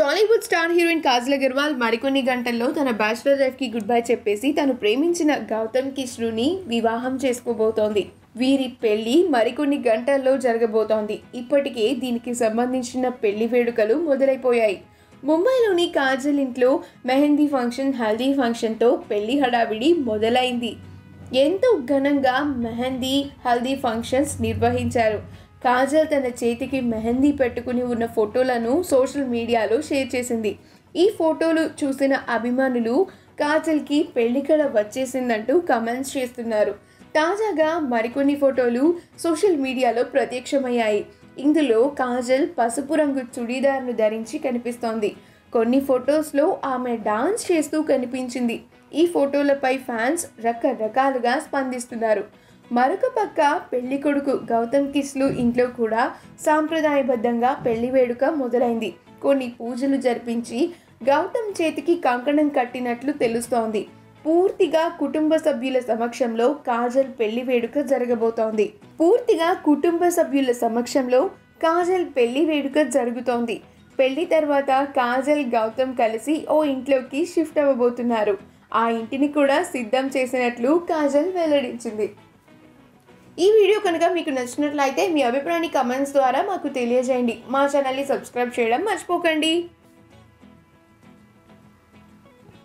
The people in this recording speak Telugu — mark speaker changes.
Speaker 1: టాలీవుడ్ స్టార్ హీరోయిన్ కాజల్ అగర్వాల్ మరికొన్ని గంటల్లో తన బ్యాచిలర్ లైఫ్కి గుడ్ బై చెప్పేసి తను ప్రేమించిన గౌతమ్ కిష్రుని వివాహం చేసుకోబోతోంది. వీరి పెళ్లి మరికొన్ని గంటల్లో జరగబోతోంది. ఇప్పటికే దీనికి సంబంధించిన పెళ్లి వేడుకలు మొదలైపోయాయి. ముంబైలోని కాజల్ ఇంట్లో మెహందీ ఫంక్షన్, హల్దీ ఫంక్షన్తో పెళ్లి హడావిడి మొదలైంది. ఎంతో ఘనంగా మెహందీ, హల్దీ ఫంక్షన్స్ నిర్వహించారు. కాజల్ తన చేతికి మెహందీ పెట్టుకుని ఉన్న ఫోటోలను సోషల్ మీడియాలో షేర్ చేసింది. ఈ ఫోటోలు చూసిన అభిమానులు కాజల్కి పెళ్లి కళ వచ్చేసిందంటూ కమెంట్స్ చేస్తున్నారు. తాజాగా మరికొన్ని ఫోటోలు సోషల్ మీడియాలో ప్రత్యక్షమయ్యాయి. ఇందులో కాజల్ పసుపు రంగు చుడీదార్ను ధరించి కనిపిస్తోంది. కొన్ని ఫొటోస్లో ఆమె డాన్స్ చేస్తూ కనిపించింది. ఈ ఫోటోలపై ఫ్యాన్స్ రకరకాలుగా స్పందిస్తున్నారు. మరొక పక్క పెళ్లి కొడుకు గౌతమ్ కిష్లు ఇంట్లో కూడా సాంప్రదాయబద్ధంగా పెళ్లి వేడుక మొదలైంది. కొన్ని పూజలు జరిపించి గౌతమ్ చేతికి కంకణం కట్టినట్లు తెలుస్తోంది. పూర్తిగా కుటుంబ సభ్యుల సమక్షంలో కాజల్ పెళ్లి వేడుక జరగబోతోంది. పెళ్లి తర్వాత కాజల్, గౌతమ్ కలిసి ఓ ఇంట్లోకి షిఫ్ట్ అవ్వబోతున్నారు. ఆ ఇంటిని కూడా సిద్ధం చేసినట్లు కాజల్ వెల్లడించింది. ఈ వీడియో కనుక మీకు నచ్చినట్లయితే మీ అభిప్రాయాన్ని కమెంట్స్ ద్వారా మాకు తెలియజేయండి. మా ఛానల్ని సబ్స్క్రైబ్ చేయడం మర్చిపోకండి.